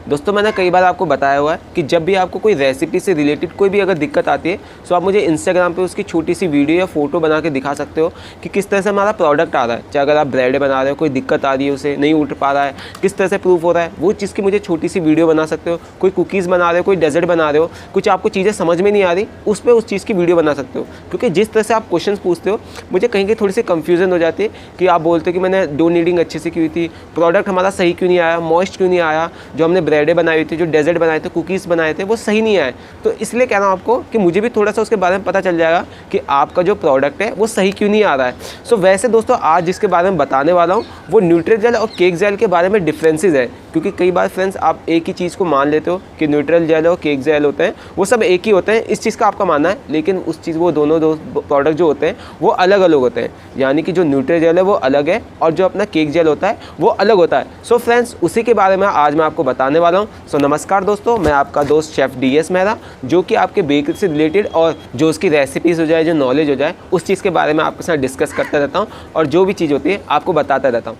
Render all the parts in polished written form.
दोस्तों मैंने कई बार आपको बताया हुआ है कि जब भी आपको कोई रेसिपी से रिलेटेड कोई भी अगर दिक्कत आती है तो आप मुझे इंस्टाग्राम पे उसकी छोटी सी वीडियो या फोटो बना के दिखा सकते हो कि किस तरह से हमारा प्रोडक्ट आ रहा है। चाहे अगर आप ब्रेड बना रहे हो, कोई दिक्कत आ रही है, उसे नहीं उठ पा रहा है, किस तरह से प्रूफ हो रहा है, वो चीज़ की मुझे छोटी सी वीडियो बना सकते हो। कोई कुकीज़ बना रहे हो, कोई डेजर्ट बना रहे हो, कुछ आपको चीज़ें समझ में नहीं आ रही, उस पर उस चीज़ की वीडियो बना सकते हो। क्योंकि जिस तरह से आप क्वेश्चन पूछते हो मुझे कहीं थोड़ी सी कन्फ्यूजन हो जाती है कि आप बोलते हो कि मैंने डो नीडिंग अच्छे से की हुई थी, प्रोडक्ट हमारा सही क्यों नहीं आया, मॉइस्ट क्यों नहीं आया, जो हमने ब्रेडें बनाई हुई थी, जो डेजर्ट बनाए थे, कुकीज़ बनाए थे, वो सही नहीं आए। तो इसलिए कह रहा हूँ आपको कि मुझे भी थोड़ा सा उसके बारे में पता चल जाएगा कि आपका जो प्रोडक्ट है वो सही क्यों नहीं आ रहा है। सो वैसे दोस्तों आज जिसके बारे में बताने वाला हूँ वो न्यूट्रीजेल और केक जेल के बारे में डिफरेंसेस है। क्योंकि कई बार फ्रेंड्स आप एक ही चीज़ को मान लेते हो कि न्यूट्रल जेल और केक जेल होते हैं, वो सब एक ही होते हैं, इस चीज़ का आपका मानना है, लेकिन उस चीज़ वो दोनों प्रोडक्ट जो होते हैं वो अलग अलग होते हैं। यानी कि जो न्यूट्रल जेल है वो अलग है और जो अपना केक जेल होता है वो अलग होता है। सो फ्रेंड्स उसी के बारे में आज मैं आपको बताने वाला हूँ। सो नमस्कार दोस्तों, मैं आपका दोस्त शेफ़ DS मेहरा, जो कि आपके बेकरी से रिलेटेड और जो उसकी रेसिपीज़ हो जाए, जो नॉलेज हो जाए, उस चीज़ के बारे में आपके साथ डिस्कस करता रहता हूँ और जो भी चीज़ होती है आपको बताता रहता हूँ।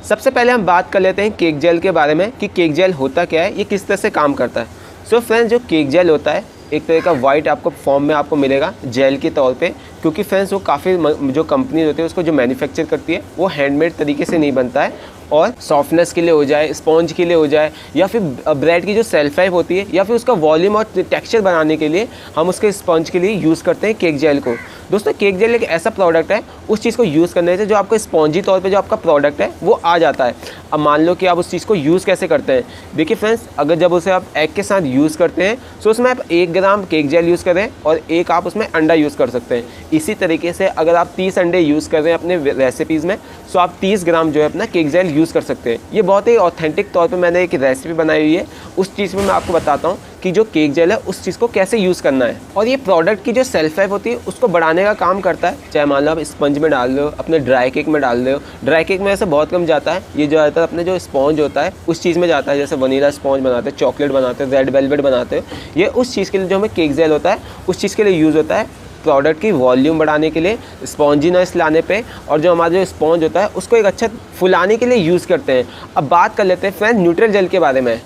सबसे पहले हम बात कर लेते हैं केक जेल के बारे में कि केक जेल होता क्या है, ये किस तरह से काम करता है। सो फ्रेंड्स जो केक जेल होता है एक तरह का वाइट आपको फॉर्म में आपको मिलेगा जेल के तौर पे, क्योंकि फ्रेंड्स वो काफ़ी जो कंपनी होती है उसको जो मैन्युफैक्चर करती है वो हैंडमेड तरीके से नहीं बनता है और सॉफ्टनेस के लिए हो जाए, स्पॉन्ज के लिए हो जाए, या फिर ब्रेड की जो सेल्फ लाइफ होती है, या फिर उसका वॉल्यूम और टेक्सचर बनाने के लिए हम उसके स्पंज के लिए यूज़ करते हैं केक जेल को। दोस्तों केक जेल एक ऐसा प्रोडक्ट है, उस चीज़ को यूज़ करने से जो आपका स्पॉन्जी तौर पे जो आपका प्रोडक्ट है वो आ जाता है। अब मान लो कि आप उस चीज़ को यूज़ कैसे करते हैं। देखिए फ्रेंड्स, अगर जब उसे आप एग के साथ यूज़ करते हैं तो उसमें आप 1 ग्राम केक जेल यूज़ करें और 1 आप उसमें अंडा यूज़ कर सकते हैं। इसी तरीके से अगर आप 30 अंडे यूज़ कर रहे हैं अपने रेसिपीज़ में तो आप 30 ग्राम जो है अपना केक जेल यूज़ कर सकते हैं। ये बहुत ही ऑथेंटिक तौर पे मैंने एक रेसिपी बनाई हुई है, उस चीज़ में मैं आपको बताता हूँ कि जो केक जेल है उस चीज़ को कैसे यूज़ करना है। और ये प्रोडक्ट की जो सेल्फ लाइफ होती है उसको बढ़ाने का काम करता है। चाहे मान लो आप स्पंज में डाल रहे हो, अपने ड्राई केक में डाल रहे हो, ड्राई केक में ऐसे बहुत कम जाता है, ये ज़्यादातर अपने जो स्पॉन्ज होता है उस चीज़ में जाता है। जैसे वनीला स्पॉन्ज बनाते हैं, चॉकलेट बनाते हैं, रेड वेलवेट बनाते हो, ये उस चीज़ के लिए जो हमें केक जेल होता है उस चीज़ के लिए यूज़ होता है, प्रोडक्ट की वॉल्यूम बढ़ाने के लिए, स्पॉन्जीनेस लाने पे, और जो हमारा जो स्पॉन्ज होता है उसको एक अच्छा फुलाने के लिए यूज़ करते हैं। अब बात कर लेते हैं फ्रेंड्स न्यूट्रल जेल के बारे में।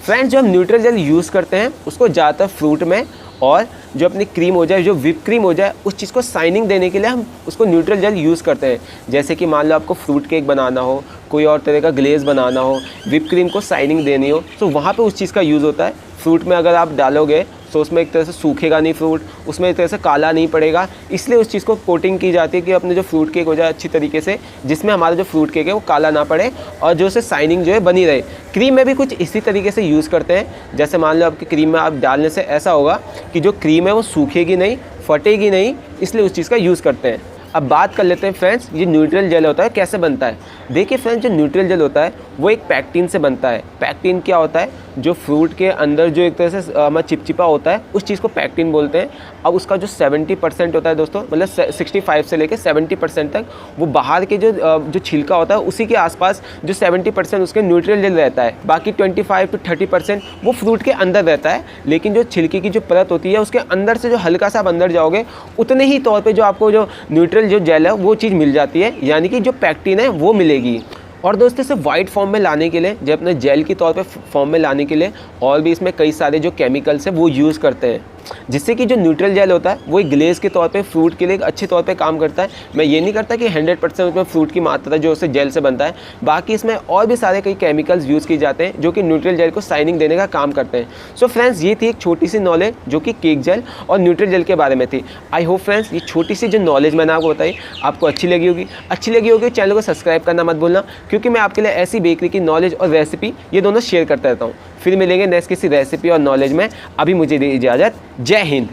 फ्रेंड्स जो हम न्यूट्रल जेल यूज़ करते हैं उसको ज़्यादातर फ्रूट में, और जो अपनी क्रीम हो जाए, जो व्हिप क्रीम हो जाए, उस चीज़ को शाइनिंग देने के लिए हम उसको न्यूट्रल जेल यूज़ करते हैं। जैसे कि मान लो आपको फ्रूट केक बनाना हो, कोई और तरह का ग्लेज़ बनाना हो, व्हिप क्रीम को शाइनिंग देनी हो, तो वहाँ पे उस चीज़ का यूज़ होता है। फ्रूट में अगर आप डालोगे तो उसमें एक तरह से सूखेगा नहीं फ्रूट, उसमें एक तरह से काला नहीं पड़ेगा, इसलिए उस चीज़ को कोटिंग की जाती है कि अपने जो फ्रूट केक हो जाए अच्छी तरीके से, जिसमें हमारा जो फ्रूट केक है वो काला ना पड़े और जो उसे शाइनिंग जो है बनी रहे। क्रीम में भी कुछ इसी तरीके से यूज़ करते हैं। जैसे मान लो आपकी क्रीम में आप डालने से ऐसा होगा कि जो क्रीम है वो सूखेगी नहीं, फटेगी नहीं, इसलिए उस चीज़ का यूज़ करते हैं। अब बात कर लेते हैं फ्रेंड्स ये न्यूट्रल जेल होता है कैसे बनता है। देखिए फ्रेंड्स जो न्यूट्रल जेल होता है वो एक पैक्टिन से बनता है। पैक्टिन क्या होता है, जो फ्रूट के अंदर जो एक तरह से चिपचिपा होता है उस चीज़ को पैक्टिन बोलते हैं। अब उसका जो 70% होता है दोस्तों, मतलब 65 से लेकर 70% तक वो बाहर के जो छिलका होता है उसी के आसपास जो 70% उसके न्यूट्रल जेल रहता है। बाकी 25 to 30% वो फ्रूट के अंदर रहता है। लेकिन जो छिलके की जो परत होती है उसके अंदर से जो हल्का सा आप अंदर जाओगे उतने ही तौर पर जो आपको जो न्यूट्रल जो जेल है वो चीज़ मिल जाती है, यानी कि जो पैक्टिन है वो मिलेगी। और दोस्तों इसे वाइट फॉर्म में लाने के लिए, जब अपने जेल की तौर पे फॉर्म में लाने के लिए और भी इसमें कई सारे जो केमिकल्स हैं वो यूज़ करते हैं, जिससे कि जो न्यूट्रल जेल होता है वो एक ग्लेज के तौर पे फ्रूट के लिए एक अच्छे तौर पे काम करता है। मैं ये नहीं करता कि 100% उसमें फ्रूट की मात्रा जो उससे जेल से बनता है, बाकी इसमें और भी सारे कई केमिकल्स यूज़ किए जाते हैं जो कि न्यूट्रल जेल को शाइनिंग देने का काम करते हैं। सो फ्रेंड्स ये थी एक छोटी सी नॉलेज जो कि केक जेल और न्यूट्रल जेल के बारे में थी। आई होप फ्रेंड्स ये छोटी सी जो नॉलेज मैंने आपको बताई आपको अच्छी लगी होगी। चैनल को सब्सक्राइब करना मत भूलना, क्योंकि मैं आपके लिए ऐसी बेकरी की नॉलेज और रेसिपी ये दोनों शेयर करता रहता हूँ। फिर मिलेंगे नेक्स्ट किसी रेसिपी और नॉलेज में। अभी मुझे दे इजाज़त। जय हिंद।